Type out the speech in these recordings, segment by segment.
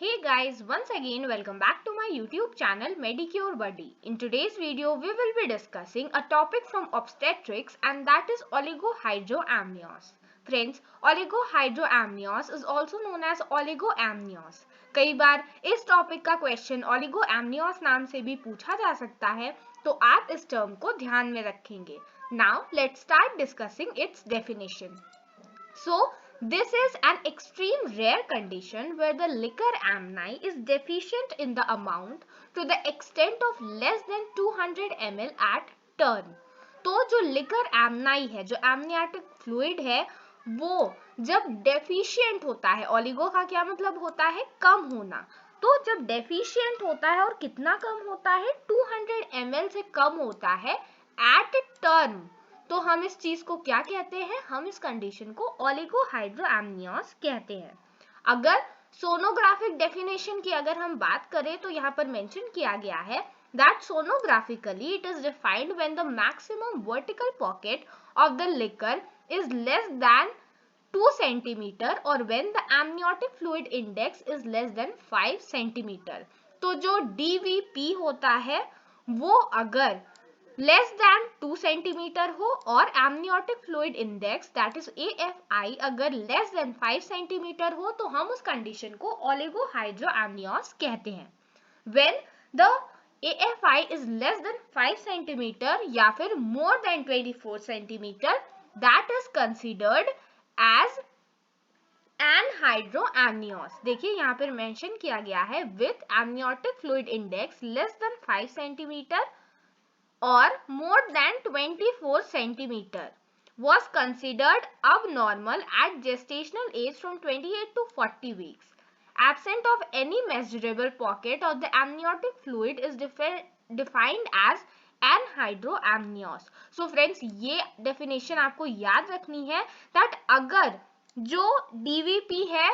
Hey guys, once again welcome back to my YouTube channel Medicure Buddy. In today's video, we will be discussing a topic from obstetrics and that is oligohydroamnios. Friends, oligohydroamnios is also known as oligoamnios. कई बार इस topic का question oligoamnios नाम से भी पूछा जा सकता है, तो आप इस टर्म को ध्यान में रखेंगे. Now let's start discussing its definition. So, this is an extreme rare condition where the liquor amni is deficient in the amount to the extent of less than 200 ml at turn. तो जो liquor एमनाई है, जो एमनियाटिक fluid है, वो जब deficient होता है, oligo का क्या मतलब होता है? कम होना. तो जब डेफिशिएंट होता है और कितना कम होता है? 200 ml से कम होता है एट टर्न. तो हम इस चीज को क्या कहते हैं? हम इस कंडीशन को ओलिगोहाइड्रोएमनियोस कहते हैं. अगर सोनोग्राफिक डेफिनेशन की अगर हम बात करें तो यहाँ पर मेंशन किया गया है that sonographically it is defined when the maximum vertical pocket of the liquor is less than 2 centimeter or when the amniotic fluid index is less than 5 centimeter. तो जो DVP होता है वो अगर लेस देन 2 सेंटीमीटर हो और amniotic fluid index that is AFI अगर less than 5 centimetre हो तो हम उस कंडीशन को ओलिगोहाइड्रोएमनियोस कहते हैं. When the AFI is less than 5 centimetre या फिर more than 24 centimetre that is considered as anhydramnios. देखिए यहाँ पर मेंशन किया गया है with amniotic fluid index less than 5 centimetre or more than 24 centimeter was considered abnormal at gestational age from 28 to 40 weeks. Absent of any measurable pocket of the amniotic fluid is defined as anhydroamnios. So friends, ये definition आपको याद रखनी है that अगर जो DVP है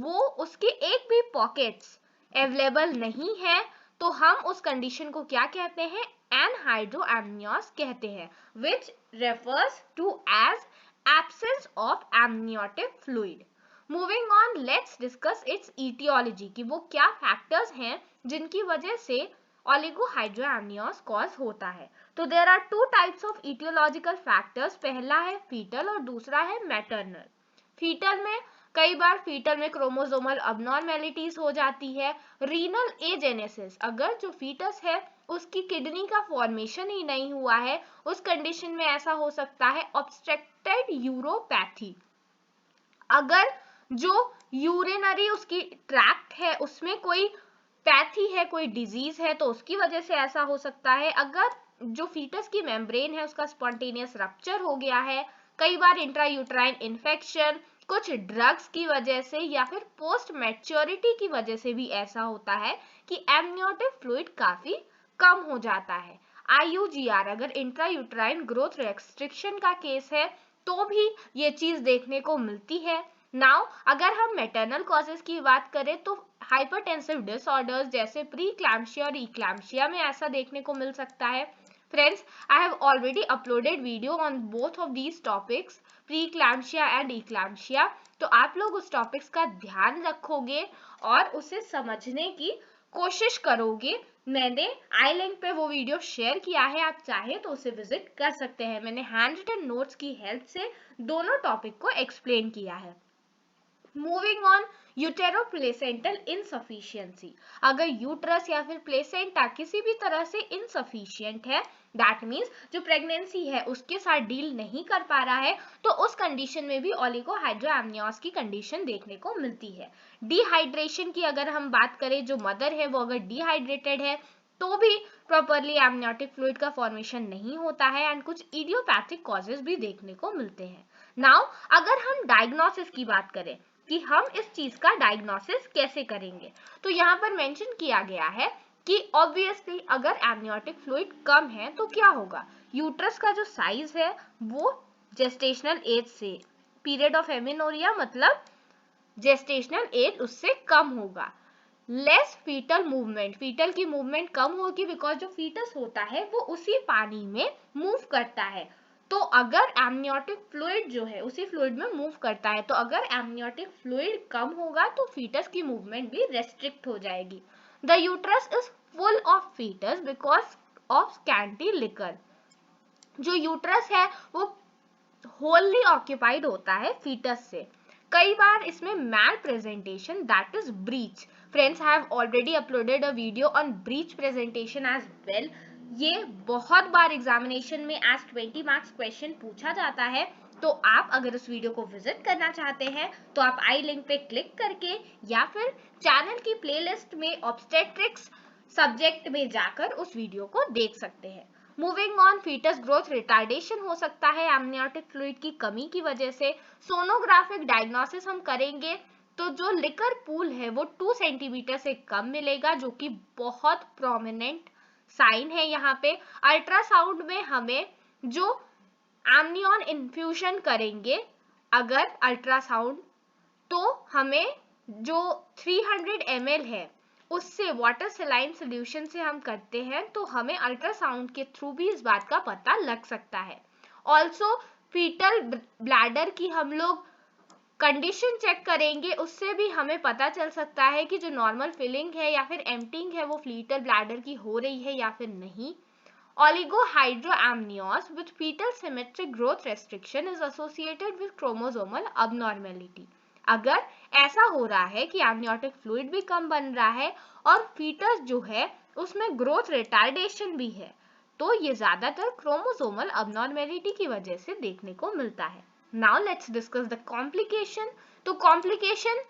वो उसके एक भी pockets available नहीं है तो हम उस कंडीशन को क्या कहते हैं? एनहाइड्रोएमनियोस कहते हैं, which refers to as absence of amniotic fluid. Moving on, let's discuss its etiology कि वो क्या फैक्टर्स हैं जिनकी वजह से ओलिगोहाइड्रोएमनियोस कॉज होता है. तो there are two types of etiological factors. पहला है फीटल और दूसरा है मैटरनल. फीटल में कई बार फीटल में क्रोमोसोमल अबनॉर्मेलिटीज हो जाती है. रीनल एजेनेसिस, अगर जो फीटस है उसकी किडनी का फॉर्मेशन ही नहीं हुआ है, उस कंडीशन में ऐसा हो सकता है ऑब्स्ट्रक्टेड यूरोपैथी. अगर जो यूरिनरी उसकी ट्रैक्ट है उसमें कोई पैथी है, कोई डिजीज है, तो उसकी वजह से ऐसा हो सकता है. अगर जो फीटस की मेम्ब्रेन है उसका स्पॉन्टेनियस रप्चर हो गया है, कई बार इंट्रायूट्राइन इन्फेक्शन, कुछ ड्रग्स की वजह से या फिर पोस्ट मैच्योरिटी की वजह से भी ऐसा होता है कि एमनियोटिक फ्लूइड काफी कम हो जाता है. IUGR अगर इंट्रायूट्राइन ग्रोथ रेस्ट्रिक्शन का केस है तो भी ये चीज देखने को मिलती है. नाउ अगर हम मैटरनल कॉजेस की बात करें तो हाइपरटेंसिव डिसऑर्डर्स जैसे प्रीक्लैम्पशिया और इक्लैम्पशिया में ऐसा देखने को मिल सकता है. Friends, I have already uploaded video on both of these topics, preeclampsia and eclampsia. तो आप लोग उस टॉपिक्स का ध्यान रखोगे और उसे समझने की कोशिश करोगे. मैंने आई लिंक पे वो वीडियो शेयर किया है, आप चाहे तो उसे विजिट कर सकते हैं. मैंने हैंड रिटन नोट्स की हेल्प से दोनों टॉपिक को एक्सप्लेन किया है. Moving on, uteroplacental insufficiency. अगर यूट्रस या फिर प्लेसेंटा किसी भी तरह से इनसफिशिएंट है, दैट मीन्स जो प्रेगनेंसी है उसके साथ डील नहीं कर पा रहा है, तो उस कंडीशन में भी ओलिगोहाइड्रोएमनियोस की कंडीशन देखने को मिलती है. डिहाइड्रेशन की अगर हम बात करें, जो मदर है वो अगर डिहाइड्रेटेड है तो भी प्रॉपरली एमनियोटिक फ्लूइड का फॉर्मेशन नहीं होता है एंड कुछ इडियोपैथिक कॉजेस भी देखने को मिलते हैं. नाउ अगर हम डायग्नोसिस की बात करें कि हम इस चीज का डायग्नोसिस कैसे करेंगे, तो यहाँ पर मेंशन किया गया है कि ऑब्वियसली अगर एमनियोटिक फ्लूइड कम है तो क्या होगा? यूट्रस का जो साइज है वो जेस्टेशनल एज से, पीरियड ऑफ एमेनोरिया मतलब जेस्टेशनल एज उससे कम होगा. लेस फीटल मूवमेंट, फीटल की मूवमेंट कम होगी बिकॉज जो फीटस होता है वो उसी पानी में मूव करता है. तो अगर एमनियोटिक फ्लूइड जो है उसी फ्लूइड में मूव करता है, तो अगर एमनियोटिक फ्लूइड कम होगा तो फीटस की मूवमेंट भी रेस्ट्रिक्ट हो जाएगी। The uterus is full of fetus because of scanty liquor. जो यूट्रस है वो होली ऑक्यूपाइड होता है फीटस से। कई बार इसमें malpresentation that is breech. Friends, I have already uploaded a video on breech presentation as well. ये बहुत बार एग्जामिनेशन में एज 20 मार्क्स क्वेश्चन पूछा जाता है। तो आप अगर उस वीडियो को विजिट करना चाहते हैं तो आप आई लिंक पे क्लिक करके या फिर चैनल की प्लेलिस्ट में ऑब्स्टेट्रिक्स सब्जेक्ट में जाकर उस वीडियो को देख सकते हैं। Moving on, fetus growth retardation हो सकता है एमनियोटिक फ्लूइड की कमी की वजह से। सोनोग्राफिक डायग्नोसिस हम करेंगे तो जो लिकर पूल है वो 2 सेंटीमीटर से कम मिलेगा, जो कि बहुत प्रोमिनेंट साइन है यहाँ पे। अल्ट्रासाउंड में हमें जो एमनियन इन्फ्यूजन करेंगे अगर अल्ट्रासाउंड, तो हमें जो 300 ml है उससे वाटर सेलाइन सोल्यूशन से हम करते हैं, तो हमें अल्ट्रासाउंड के थ्रू भी इस बात का पता लग सकता है। ऑल्सो फीटल ब्लैडर की हम लोग कंडीशन चेक करेंगे, उससे भी हमें पता चल सकता है कि जो नॉर्मल फिलिंग है या फिर एम्प्टिंग है वो फीटल ब्लैडर की हो रही है या फिर नहीं। Oligohydramnios with fetal symmetric growth restriction is associated with chromosomal abnormality. अगर ऐसा हो रहा है कि एमनियोटिक फ्लूइड भी कम बन रहा है और फीटस जो है उसमें ग्रोथ रिटार्डेशन भी है, तो ये ज्यादातर क्रोमोसोमल अबनॉर्मेलिटी की वजह से देखने को मिलता है। Now let's discuss the complication. तो कॉम्प्लिकेशन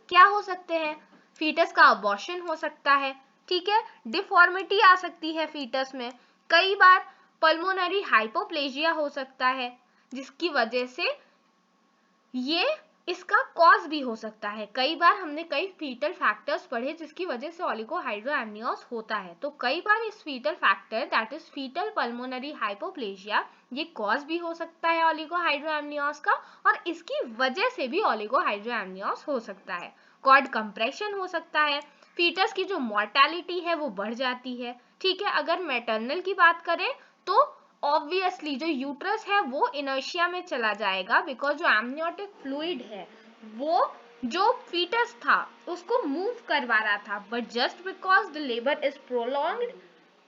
क्या हो सकते हैं? फीटस का अबॉर्शन हो सकता है, ठीक है, डिफॉर्मिटी आ सकती है फीटस में, कई बार पल्मोनरी हाइपोप्लेजिया हो सकता है जिसकी वजह से ये इसका कॉज भी हो सकता है। कई बार हमने कई फीटल फैक्टर्स पढ़े जिसकी वजह से ओलिगोहाइड्रोएमनियोस होता है, तो कई बार इस fetal factor that is fetal pulmonary hypoplasia ये कॉज भी हो सकता है ओलिगोहाइड्रोएमनियोस का, और इसकी वजह से भी ओलिगोहाइड्रोएमनियोस हो सकता है। कॉर्ड कंप्रेशन हो सकता है, फीटस की जो मोर्टेलिटी है वो बढ़ जाती है, ठीक है। अगर मैटरनल की बात करें तो ऑब्वियसली जो यूट्रस है वो इनर्शिया में चला जाएगा, बिकॉज जो एमनियोटिक फ्लूइड है वो जो फीटस था उसको मूव करवा रहा था, but just because the labour is prolonged,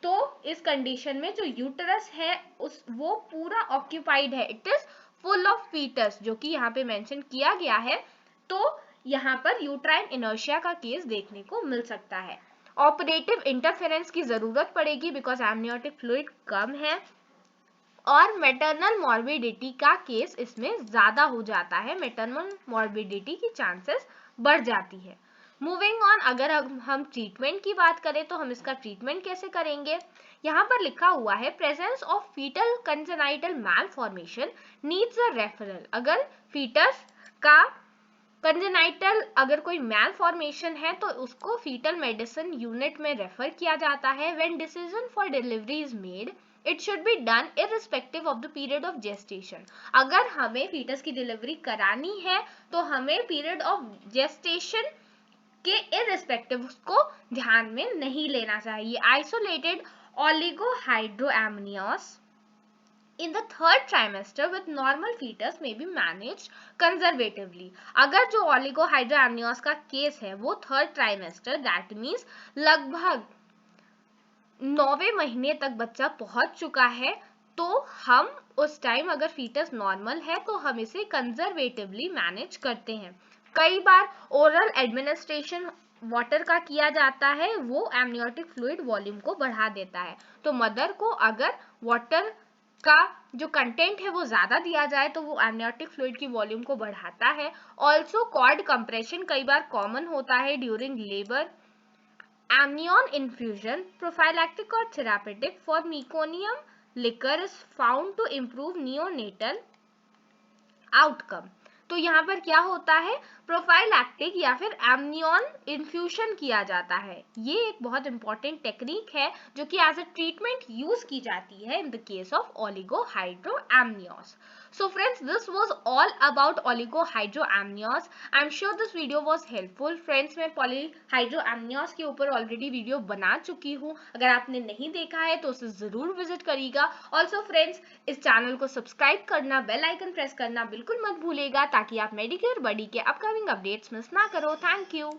तो इस कंडीशन में जो यूट्रस है उस वो पूरा ऑक्यूपाइड है, it is full of fetus, जो कि यहाँ पे मेंशन किया गया है। तो यहाँ पर यूट्राइन इनर्शिया का केस देखने को मिल सकता है। ऑपरेटिव इंटरफेरेंस की जरूरत पड़ेगी बिकॉज एमनियोटिक फ्लूइड कम है, और मैटरनल मॉर्बिडिटी का केस इसमें ज्यादा हो जाता है, मैटरनल मॉर्बिडिटी की चांसेस बढ़ जाती है। मूविंग ऑन, अगर हम ट्रीटमेंट की बात करें तो हम इसका ट्रीटमेंट कैसे करेंगे? यहाँ पर लिखा हुआ है presence of fetal congenital malformation needs a referral. अगर फीटस का कंजेनाइटल अगर कोई मैलफॉर्मेशन है तो उसको फीटल मेडिसिन यूनिट में रेफर किया जाता है। When decision for delivery is made it should be done irrespective of the period of gestation. अगर हमें फीटस की डिलीवरी करानी है तो हमें पीरियड ऑफ जेस्टेशन के इररिस्पेक्टिव उसको ध्यान में नहीं लेना चाहिए। Isolated oligohydramnios in the third trimester with normal fetus may be managed conservatively. अगर जो ओलिगोहाइड्रोएमनियोस का केस है वो थर्ड ट्राइमेस्टर दैट मीन्स लगभग 9वें महीने तक बच्चा पहुंच चुका है, तो हम उस टाइम अगर फीटस नॉर्मल है तो हम इसे कंजर्वेटिवली मैनेज करते हैं। कई बार ओरल एडमिनिस्ट्रेशन वाटर का किया जाता है, वो एमनियोटिक फ्लूइड वॉल्यूम को बढ़ा देता है, तो मदर को अगर वाटर का जो कंटेंट है वो ज्यादा दिया जाए तो वो एमनियोटिक फ्लूइड की वॉल्यूम को बढ़ाता है। ऑल्सो कॉर्ड कंप्रेशन कई बार कॉमन होता है during labour. Amnion infusion, prophylactic or therapeutic for meconium liquor is found to improve neonatal outcome. तो यहाँ पर क्या होता है, प्रोफाइलैक्टिक या फिर एमनियन इन्फ्यूशन किया जाता है। ये एक बहुत इंपॉर्टेंट टेक्निक है जो कि एज अ ट्रीटमेंट यूज की जाती है in the case of oligohydramnios. So friends, this was all about oligohydroamnios. I am sure this video was helpful. Friends, मैं polyhydroamnios के ऊपर already video बना चुकी हूँ. अगर आपने नहीं देखा है तो उसे जरूर visit करिएगा. Also friends, इस चैनल को सब्सक्राइब करना, बेल आइकन प्रेस करना बिल्कुल मत भूलिएगा ताकि आप मेडिकेयर बडी के अपकमिंग अपडेट्स मिस ना करो. Thank you.